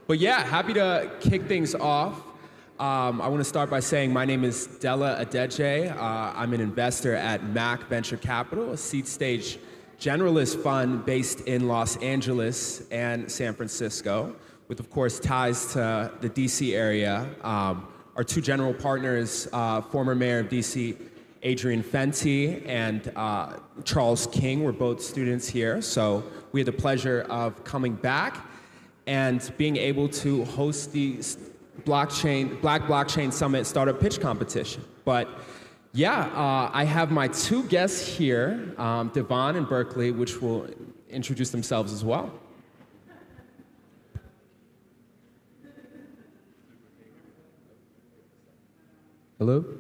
But yeah, happy to kick things off. I want to start by saying my name is Della Adeje. I'm an investor at Mac Venture Capital, a seed stage generalist fund based in Los Angeles and San Francisco, with of course ties to the DC area. Our two general partners, former mayor of DC, Adrian Fenty, and Charles King, were both students here. So we had the pleasure of coming back and being able to host the Black Blockchain Summit Startup Pitch Competition. But yeah, I have my two guests here, Devon and Berkeley, which will introduce themselves as well. Hello? Can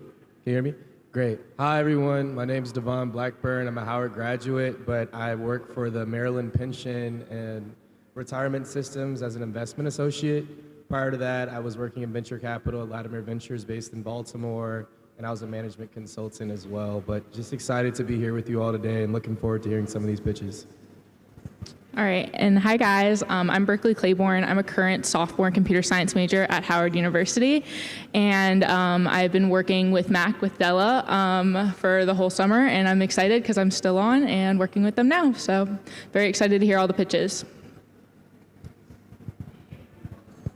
you hear me? Great. Hi, everyone. My name is Devon Blackburn. I'm a Howard graduate, but I work for the Maryland Pension and Retirement Systems as an investment associate. Prior to that, I was working in venture capital at Latimer Ventures based in Baltimore, and I was a management consultant as well. But just excited to be here with you all today and looking forward to hearing some of these pitches. All right, and hi guys, I'm Berkeley Claiborne. I'm a current sophomore and computer science major at Howard University, and I've been working with Mac with Della for the whole summer, and I'm excited because I'm still on and working with them now, so very excited to hear all the pitches.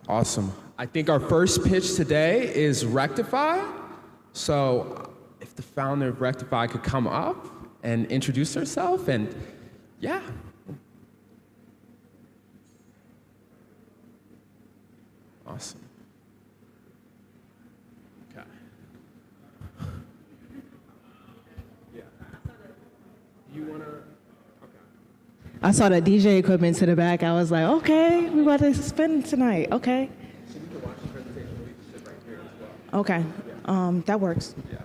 Awesome. I think our first pitch today is Rectify. So if the founder of Rectify could come up and introduce herself, and yeah. Awesome. Okay. Yeah. You wanna? Okay. I saw the DJ equipment to the back. I was like, okay, we about to spin tonight. Okay. So you can watch the presentation. We can sit right here as well. Okay. Yeah. That works. Yeah.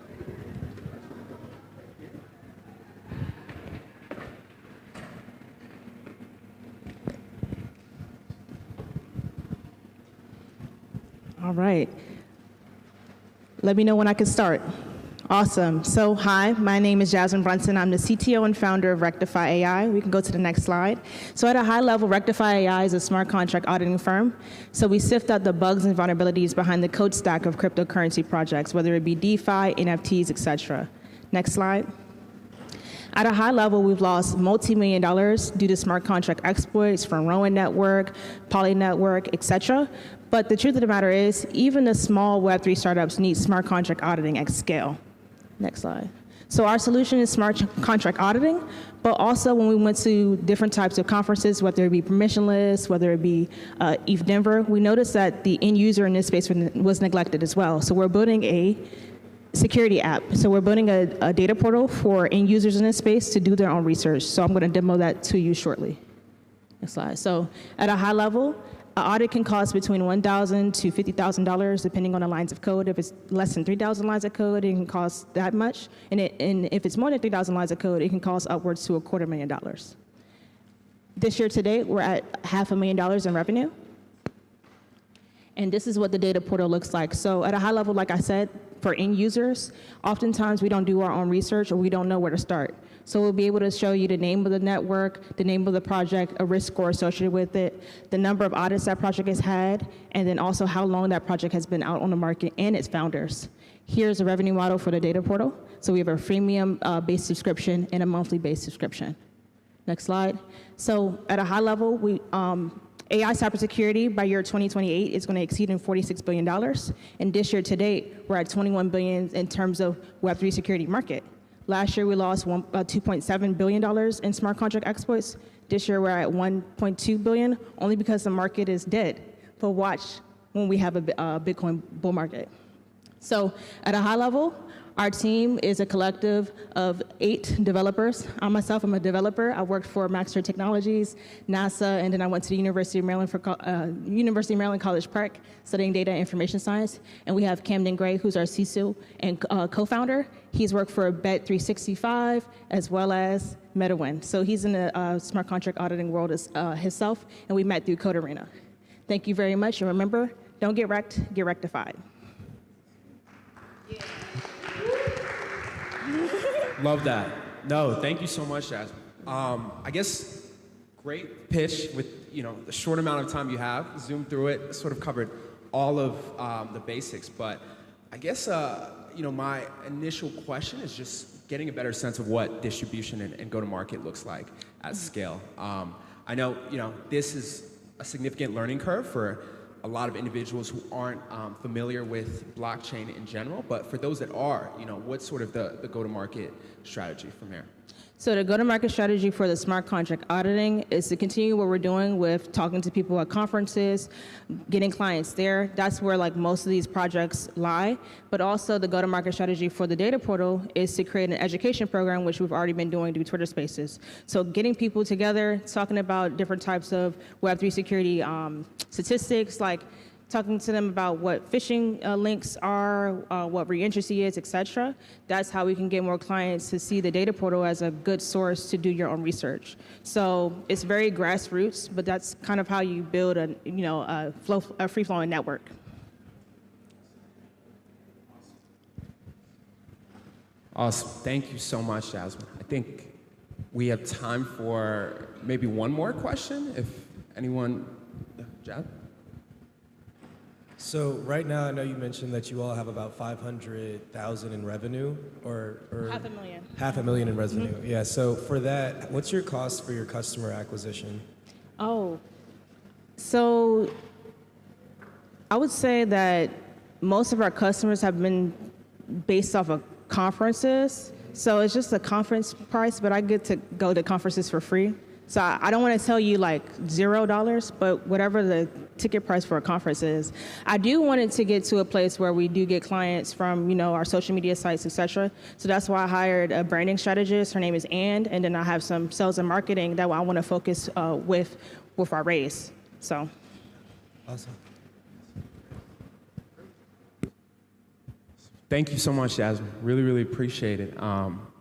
All right. Let me know when I can start. Awesome. So hi, my name is Jasmine Brunson. I'm the CTO and founder of Rectify AI. We can go to the next slide. So at a high level, Rectify AI is a smart contract auditing firm. So we sift out the bugs and vulnerabilities behind the code stack of cryptocurrency projects, whether it be DeFi, NFTs, etc. Next slide. At a high level, we've lost multi-million dollars due to smart contract exploits from Rowan Network, Poly Network, etc. But the truth of the matter is, even the small Web3 startups need smart contract auditing at scale. Next slide. So our solution is smart contract auditing, but also when we went to different types of conferences, whether it be permissionless, whether it be ETH Denver, we noticed that the end user in this space was neglected as well. So we're building a security app. So we're building a data portal for end users in this space to do their own research. So I'm going to demo that to you shortly. Next slide. So at a high level, an audit can cost between $1,000 to $50,000 depending on the lines of code. If it's less than 3,000 lines of code, it can cost that much. And if it's more than 3,000 lines of code, it can cost upwards to $250,000. This year to date, we're at $500,000 in revenue. And this is what the data portal looks like. So at a high level, like I said, for end users, oftentimes we don't do our own research or we don't know where to start. So we'll be able to show you the name of the network, the name of the project, a risk score associated with it, the number of audits that project has had, and then also how long that project has been out on the market and its founders. Here's a revenue model for the data portal. So we have a freemium-based subscription and a monthly-based subscription. Next slide. So at a high level, AI cybersecurity by year 2028 is going to exceed $46 billion. And this year to date, we're at $21 billion in terms of Web3 security market. Last year, we lost $2.7 billion in smart contract exploits. This year, we're at $1.2 billion, only because the market is dead. But watch when we have a Bitcoin bull market. So at a high level, our team is a collective of 8 developers. I myself am a developer. I worked for Maxter Technologies, NASA, and then I went to the University of Maryland College Park studying data and information science. And we have Camden Gray, who's our CISO and co-founder. He's worked for Bet365 as well as MetaWin. So he's in the smart contract auditing world himself, and we met through Code Arena. Thank you very much, and remember, don't get wrecked, get rectified. Yeah. Love that. No, thank you so much, Jasmine. I guess great pitch with the short amount of time you have, zoom through it, sort of covered all of the basics. But I guess, my initial question is just getting a better sense of what distribution and go-to-market looks like at scale. I know, this is a significant learning curve for a lot of individuals who aren't familiar with blockchain in general, but for those that are, what's sort of the go-to-market strategy from here? So the go-to-market strategy for the smart contract auditing is to continue what we're doing with talking to people at conferences, getting clients there. That's where like most of these projects lie. But also the go-to-market strategy for the data portal is to create an education program, which we've already been doing through Twitter Spaces. So getting people together, talking about different types of Web3 security statistics, like talking to them about what phishing links are, what reentrancy is, et cetera. That's how we can get more clients to see the data portal as a good source to do your own research. So it's very grassroots, but that's kind of how you build a free-flowing network. Awesome. Thank you so much, Jasmine. I think we have time for maybe one more question, if anyone, Jad? So right now, I know you mentioned that you all have about 500,000 in revenue, or $500,000. $500,000 in revenue. Yeah. So for that, what's your cost for your customer acquisition? Oh, so I would say that most of our customers have been based off of conferences. So it's just a conference price, but I get to go to conferences for free. So I don't want to tell you like $0, but whatever the ticket price for a conference is. I do want it to get to a place where we do get clients from, our social media sites, et cetera. So that's why I hired a branding strategist. Her name is and then I have some sales and marketing that I want to focus with our raise. So. Awesome. Thank you so much, Jasmine. Really, really appreciate it.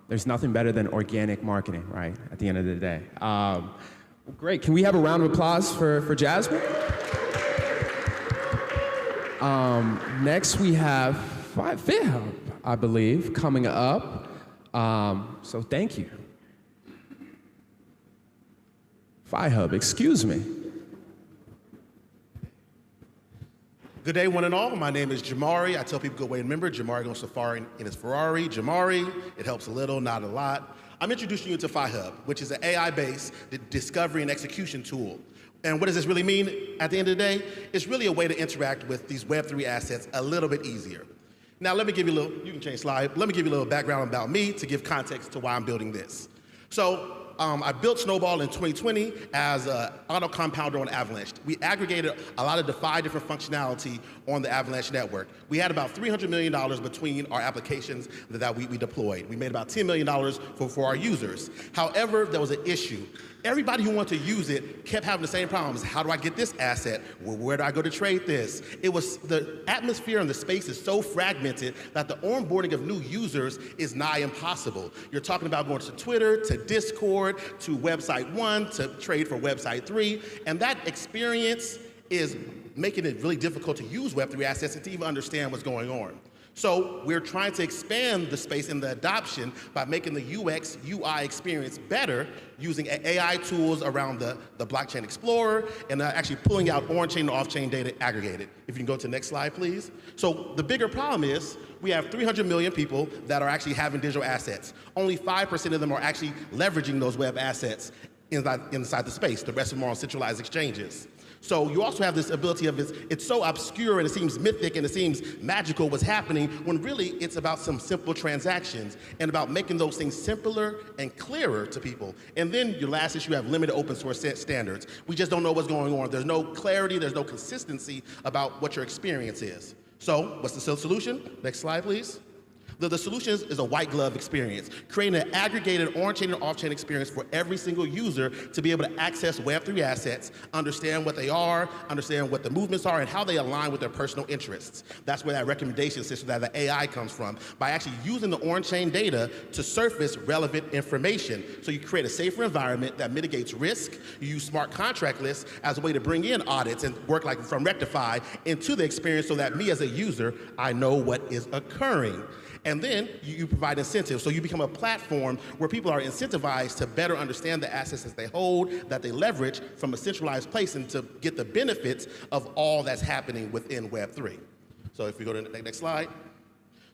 There's nothing better than organic marketing, right, at the end of the day. Well, great. Can we have a round of applause for Jasmine? Next, we have FitHub, I believe, coming up. So thank you. FiHub, excuse me. Good day, one and all. My name is Jamari. I tell people, good way to remember, Jamari goes safari in his Ferrari. Jamari, it helps a little, not a lot. I'm introducing you to FiHub, which is an AI-based discovery and execution tool. And what does this really mean at the end of the day? It's really a way to interact with these Web3 assets a little bit easier. Now, let me give you a little, you can change slide. Let me give you a little background about me to give context to why I'm building this. So, I built Snowball in 2020 as an auto compounder on Avalanche. We aggregated a lot of the 5 different functionality on the Avalanche network. We had about $300 million between our applications that we deployed. We made about $10 million for our users. However, there was an issue. Everybody who wanted to use it kept having the same problems. How do I get this asset? Where do I go to trade this? It was the atmosphere and the space is so fragmented that the onboarding of new users is nigh impossible. You're talking about going to Twitter, to Discord, to website 1, to trade for website 3, and that experience is making it really difficult to use Web3 assets and to even understand what's going on. So we're trying to expand the space and the adoption by making the UX, UI experience better using AI tools around the Blockchain Explorer and actually pulling out on-chain and off-chain data aggregated. If you can go to the next slide, please. So the bigger problem is we have 300 million people that are actually having digital assets. Only 5% of them are actually leveraging those web assets inside the space. The rest of them are on centralized exchanges. So you also have this ability of it's so obscure and it seems mythic and it seems magical what's happening when really it's about some simple transactions and about making those things simpler and clearer to people. And then your last issue, you have limited open source standards. We just don't know what's going on. There's no clarity, there's no consistency about what your experience is. So what's the solution? Next slide, please. The solution is a white glove experience, creating an aggregated on-chain and off-chain experience for every single user to be able to access Web3 assets, understand what they are, understand what the movements are, and how they align with their personal interests. That's where that recommendation system, that the AI comes from, by actually using the on-chain data to surface relevant information. So you create a safer environment that mitigates risk. You use smart contract lists as a way to bring in audits and work like from Rectify into the experience so that me as a user, I know what is occurring. And then you provide incentives. So you become a platform where people are incentivized to better understand the assets that they hold, that they leverage from a centralized place, and to get the benefits of all that's happening within Web3. So if we go to the next slide.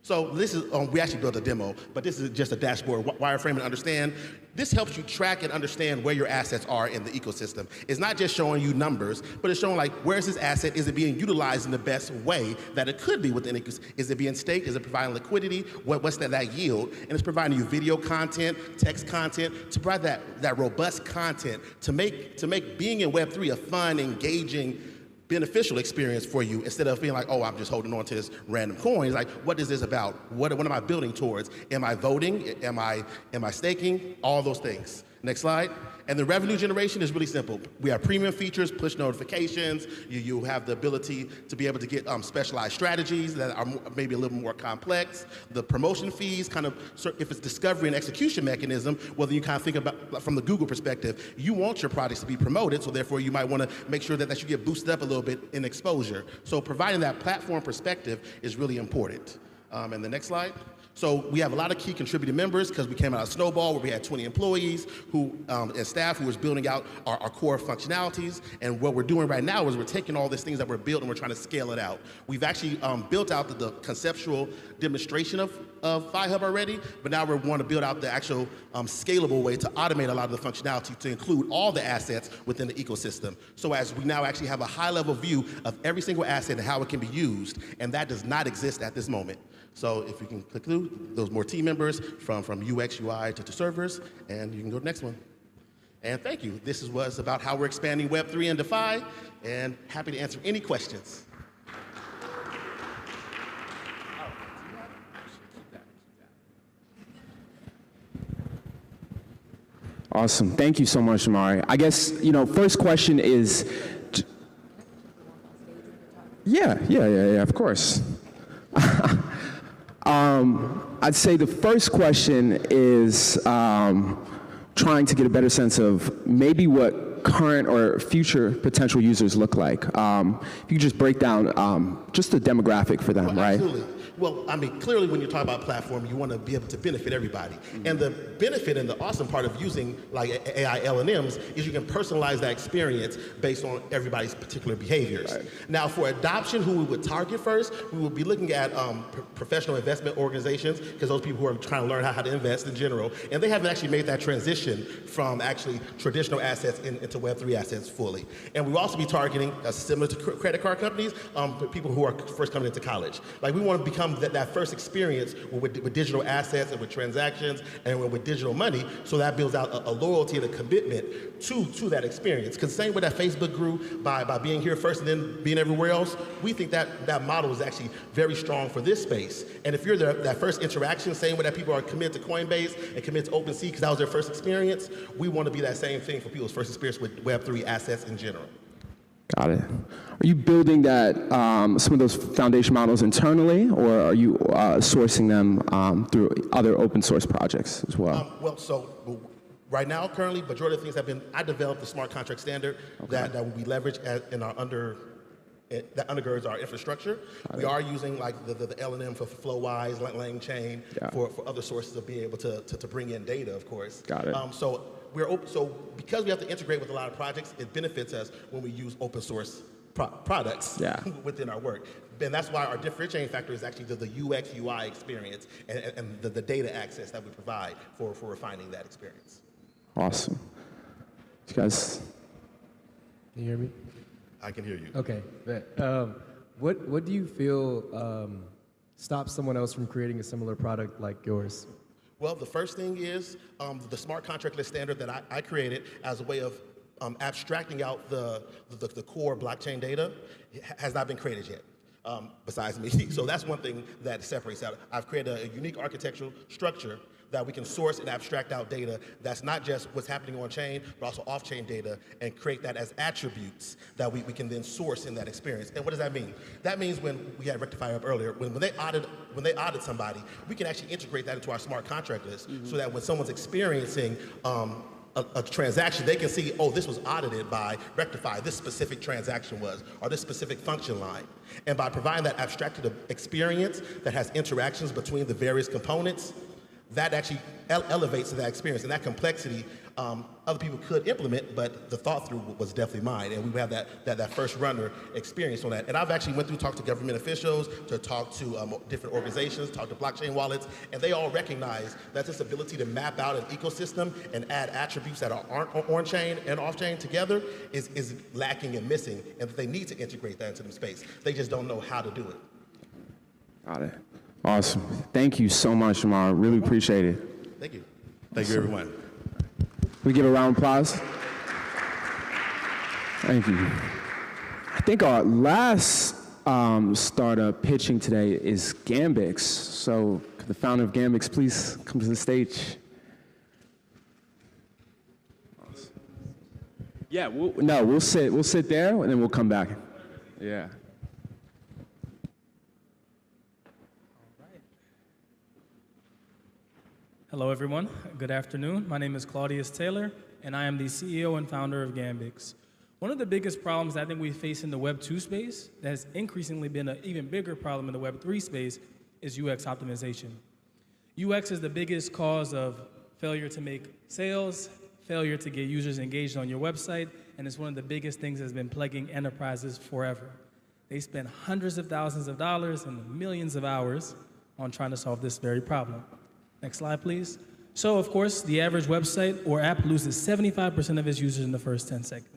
So this is, we actually built a demo, but this is just a dashboard, wireframe and understand. This helps you track and understand where your assets are in the ecosystem. It's not just showing you numbers, but it's showing like, where's this asset? Is it being utilized in the best way that it could be within ecosystem? Is it being staked? Is it providing liquidity? What's that yield? And it's providing you video content, text content, to provide that robust content to make being in Web3 a fun, engaging, beneficial experience for you, instead of feeling like, oh, I'm just holding on to this random coin. It's like, what is this about? What am I building towards? Am I voting? Am I staking? All those things. Next slide. And the revenue generation is really simple. We have premium features, push notifications. You have the ability to be able to get specialized strategies that are maybe a little more complex. The promotion fees, kind of, if it's discovery and execution mechanism, well, then you kind of think about, from the Google perspective, you want your products to be promoted, so therefore you might want to make sure that you get boosted up a little bit in exposure. So providing that platform perspective is really important. And the next slide. So we have a lot of key contributing members, because we came out of Snowball, where we had 20 employees and staff who was building out our core functionalities. And what we're doing right now is we're taking all these things that we're built and we're trying to scale it out. We've actually built out the conceptual demonstration of FiHub already, but now we want to build out the actual scalable way to automate a lot of the functionality to include all the assets within the ecosystem. So as we now actually have a high-level view of every single asset and how it can be used, and that does not exist at this moment. So if you can click through, those more team members from UX, UI to servers, and you can go to the next one. And thank you. This was about how we're expanding Web3 and DeFi, and happy to answer any questions. Awesome. Thank you so much, Jamari. I guess, first question is, yeah, of course. I'd say the first question is trying to get a better sense of maybe what current or future potential users look like. If you could just break down just the demographic for them, right? Absolutely. Well, I mean, clearly when you talk about platform, you want to be able to benefit everybody. And the benefit and the awesome part of using like AI LLMs is you can personalize that experience based on everybody's particular behaviors. Right. Now, for adoption, who we would target first, we would be looking at professional investment organizations, because those people who are trying to learn how to invest in general, and they haven't actually made that transition from actually traditional assets into Web3 assets fully. And we'll also be targeting, similar to credit card companies, people who are first coming into college. Like, we want to become that first experience with digital assets and with transactions and with digital money, so that builds out a loyalty and a commitment to that experience. Because the same way that Facebook grew by being here first and then being everywhere else, we think that model is actually very strong for this space. And if you're that first interaction, same way that people are committed to Coinbase and committed to OpenSea because that was their first experience, we want to be that same thing for people's first experience with Web3 assets in general. Got it. Are you building that, some of those foundation models internally, or are you sourcing them through other open source projects as well? Right now, currently, majority of the things I developed the smart contract standard that will be leveraged in our that undergirds our infrastructure. We are using like the LLM for FlowWise, LangChain, for other sources of being able to bring in data, of course. Got it. So because we have to integrate with a lot of projects, it benefits us when we use open source products within our work. And that's why our differentiating factor is actually the UX, UI experience and the data access that we provide for refining that experience. Awesome. You guys, can you hear me? I can hear you. Okay. What do you feel stops someone else from creating a similar product like yours? Well, the first thing is the smart contract list standard that I created as a way of abstracting out the core blockchain data has not been created yet, besides me. So that's one thing that separates out. I've created a unique architectural structure that we can source and abstract out data that's not just what's happening on chain, but also off-chain data, and create that as attributes that we can then source in that experience. And what does that mean? That means when we had Rectify up earlier, when they audit somebody, we can actually integrate that into our smart contract list, so that when someone's experiencing a transaction, they can see, oh, this was audited by Rectify, this specific transaction was, or this specific function line. And by providing that abstracted experience that has interactions between the various components, that actually elevates that experience. And that complexity, other people could implement, but the thought through was definitely mine. And we have that first runner experience on that. And I've actually went through, talked to government officials, to talk to different organizations, talk to blockchain wallets, and they all recognize that this ability to map out an ecosystem and add attributes that aren't on-chain and off-chain together is lacking and missing, and that they need to integrate that into the space. They just don't know how to do it. Got it. Awesome. Thank you so much, Jamar. Really appreciate it. Thank you. Thank you, everyone. We give a round of applause. Thank you. I think our last startup pitching today is Gambix. So could the founder of Gambix please come to the stage? Yeah, we'll sit there and then we'll come back. Yeah. Hello, everyone. Good afternoon. My name is Claudius Taylor, and I am the CEO and founder of Gambix. One of the biggest problems I think we face in the Web 2 space that has increasingly been an even bigger problem in the Web 3 space is UX optimization. UX is the biggest cause of failure to make sales, failure to get users engaged on your website, and it's one of the biggest things that's been plaguing enterprises forever. They spend hundreds of thousands of dollars and millions of hours on trying to solve this very problem. Next slide, please. So, of course, the average website or app loses 75% of its users in the first 10 seconds.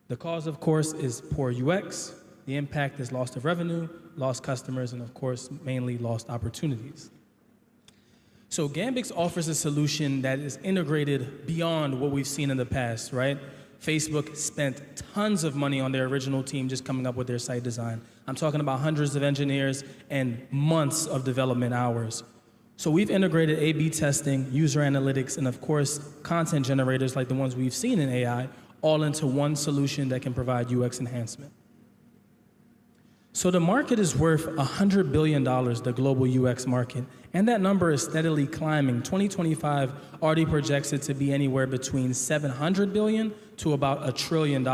The cause, of course, is poor UX. The impact is loss of revenue, lost customers, and, of course, mainly lost opportunities. So Gambix offers a solution that is integrated beyond what we've seen in the past, right? Facebook spent tons of money on their original team just coming up with their site design. I'm talking about hundreds of engineers and months of development hours. So we've integrated A/B testing, user analytics, and of course, content generators like the ones we've seen in AI, all into one solution that can provide UX enhancement. So the market is worth $100 billion, the global UX market, and that number is steadily climbing. 2025 already projects it to be anywhere between $700 billion to about $1 trillion.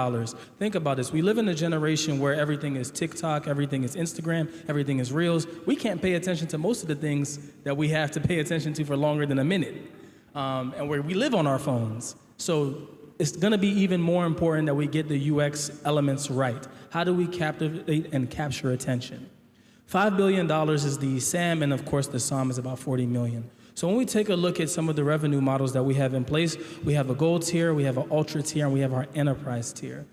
Think about this. We live in a generation where everything is TikTok, everything is Instagram, everything is Reels. We can't pay attention to most of the things that we have to pay attention to for longer than a minute, and where we live on our phones. So it's going to be even more important that we get the UX elements right. How do we captivate and capture attention? $5 billion is the SAM, and of course the SOM is about 40 million. So when we take a look at some of the revenue models that we have in place, we have a gold tier, we have an ultra tier, and we have our enterprise tier.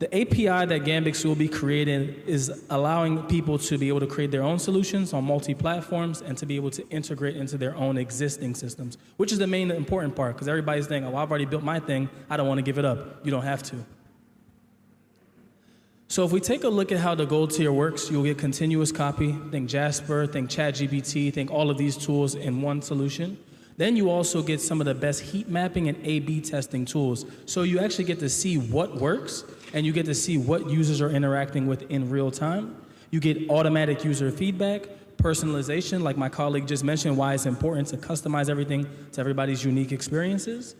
The API that Gambix will be creating is allowing people to be able to create their own solutions on multi-platforms and to be able to integrate into their own existing systems, which is the main important part, because everybody's thinking, oh, I've already built my thing, I don't want to give it up. You don't have to. So if we take a look at how the gold tier works, you'll get continuous copy, think Jasper, think ChatGPT, think all of these tools in one solution. Then you also get some of the best heat mapping and A/B testing tools. So you actually get to see what works, and you get to see what users are interacting with in real time. You get automatic user feedback, personalization, like my colleague just mentioned, why it's important to customize everything to everybody's unique experiences.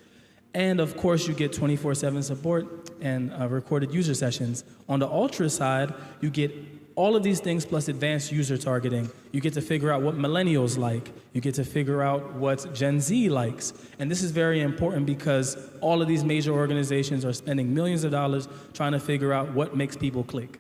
And of course, you get 24/7 support and recorded user sessions. On the Ultra side, you get all of these things plus advanced user targeting. You get to figure out what millennials like. You get to figure out what Gen Z likes. And this is very important because all of these major organizations are spending millions of dollars trying to figure out what makes people click.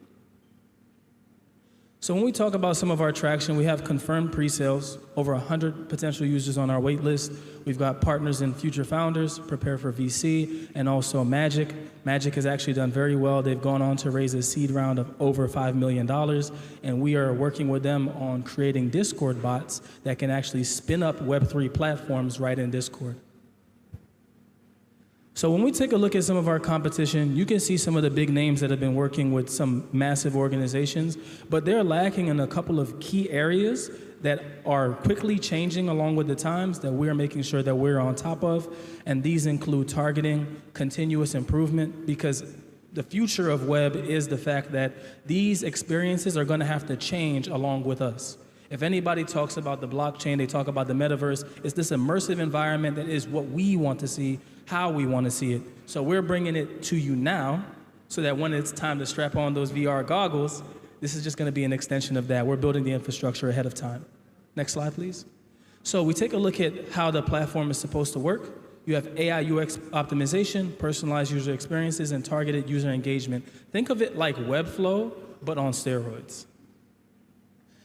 So when we talk about some of our traction, we have confirmed pre-sales, over 100 potential users on our wait list. We've got partners in Future Founders, Prepare for VC, and also Magic. Magic has actually done very well. They've gone on to raise a seed round of over $5 million, and we are working with them on creating Discord bots that can actually spin up Web3 platforms right in Discord. So when we take a look at some of our competition, you can see some of the big names that have been working with some massive organizations, but they're lacking in a couple of key areas that are quickly changing along with the times that we're making sure that we're on top of. And these include targeting, continuous improvement, because the future of web is the fact that these experiences are going to have to change along with us. If anybody talks about the blockchain, they talk about the metaverse. It's this immersive environment that is what we want to see how we want to see it. So we're bringing it to you now so that when it's time to strap on those VR goggles, this is just going to be an extension of that. We're building the infrastructure ahead of time. Next slide, please. So we take a look at how the platform is supposed to work. You have AI UX optimization, personalized user experiences, and targeted user engagement. Think of it like Webflow, but on steroids.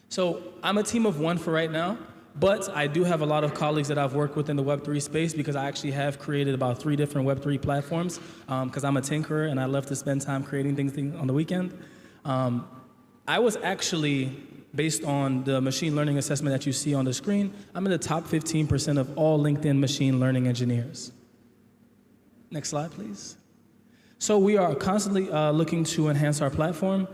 So I'm a team of one for right now, but I do have a lot of colleagues that I've worked with in the Web3 space because I actually have created about 3 different Web3 platforms because I'm a tinkerer and I love to spend time creating things on the weekend. I was actually, based on the machine learning assessment that you see on the screen, I'm in the top 15% of all LinkedIn machine learning engineers. Next slide, please. So we are constantly looking to enhance our platform.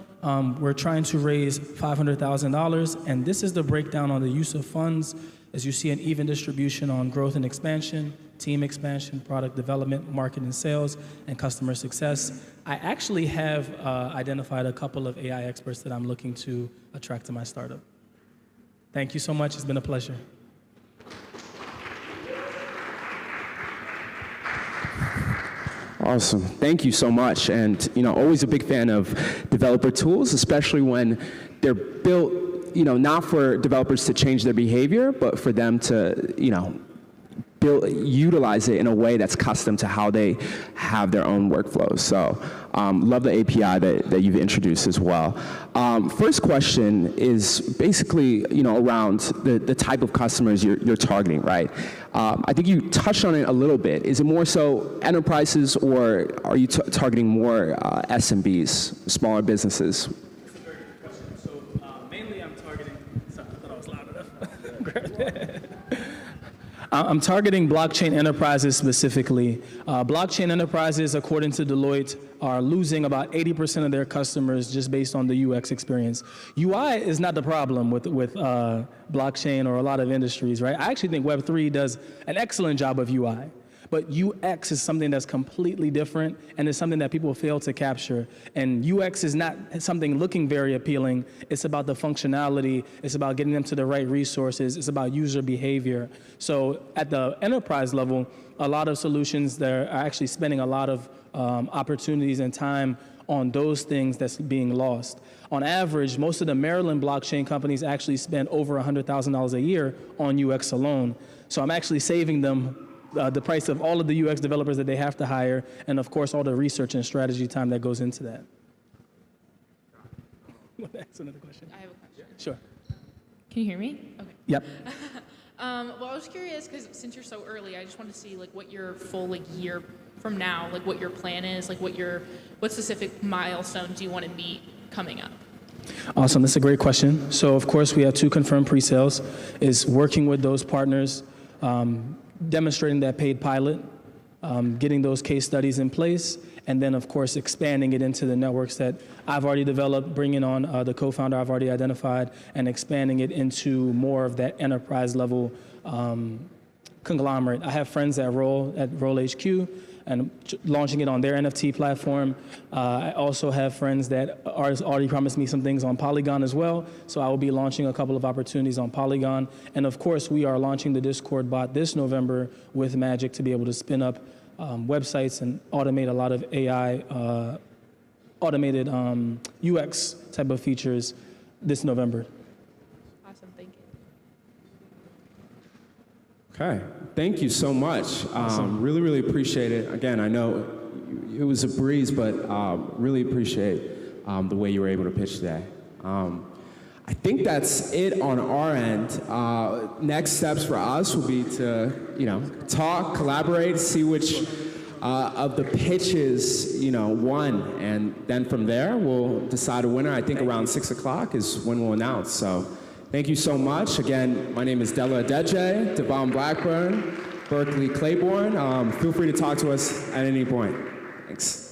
We're trying to raise $500,000, and this is the breakdown on the use of funds. As you see, an even distribution on growth and expansion, team expansion, product development, marketing, sales, and customer success. I actually have identified a couple of AI experts that I'm looking to attract to my startup. Thank you so much. It's been a pleasure. Awesome. Thank you so much. And, always a big fan of developer tools, especially when they're built, not for developers to change their behavior, but for them to, utilize it in a way that's custom to how they have their own workflows. So love the API that you've introduced as well. First question is basically, around the type of customers you're targeting, right? I think you touched on it a little bit. Is it more so enterprises, or are you targeting more SMBs, smaller businesses? That's a very good question. So mainly I'm targeting, sorry, I thought I was loud enough. I'm targeting blockchain enterprises specifically. Blockchain enterprises, according to Deloitte, are losing about 80% of their customers just based on the UX experience. UI is not the problem with blockchain or a lot of industries, right? I actually think Web3 does an excellent job of UI. But UX is something that's completely different, and it's something that people fail to capture. And UX is not something looking very appealing. It's about the functionality. It's about getting them to the right resources. It's about user behavior. So at the enterprise level, a lot of solutions that are actually spending a lot of opportunities and time on those things that's being lost. On average, most of the Maryland blockchain companies actually spend over $100,000 a year on UX alone. So I'm actually saving them the price of all of the UX developers that they have to hire, and of course all the research and strategy time that goes into that. Want to ask another question? I have a question. Sure. Can you hear me? Okay. Yep. Well, I was curious because since you're so early, I just wanted to see what your full year from now, what your plan is, what specific milestones do you want to meet coming up? Awesome. That's a great question. So of course we have 2 confirmed pre-sales. Is working with those partners, demonstrating that paid pilot, getting those case studies in place, and then of course expanding it into the networks that I've already developed, bringing on the co-founder I've already identified, and expanding it into more of that enterprise level conglomerate. I have friends at Roll HQ, and launching it on their NFT platform. I also have friends that already promised me some things on Polygon as well, so I will be launching a couple of opportunities on Polygon. And of course, we are launching the Discord bot this November with Magic to be able to spin up websites and automate a lot of AI, automated UX type of features this November. Awesome, thank you. Okay, thank you so much. Really, really appreciate it. Again, I know it was a breeze, but really appreciate the way you were able to pitch today. I think that's it on our end. Next steps for us will be to, talk, collaborate, see which of the pitches, won, and then from there we'll decide a winner. I think around 6 o'clock is when we'll announce. So. Thank you so much. Again, my name is Della Adeje, Devon Blackburn, Berkeley Claiborne. Feel free to talk to us at any point. Thanks.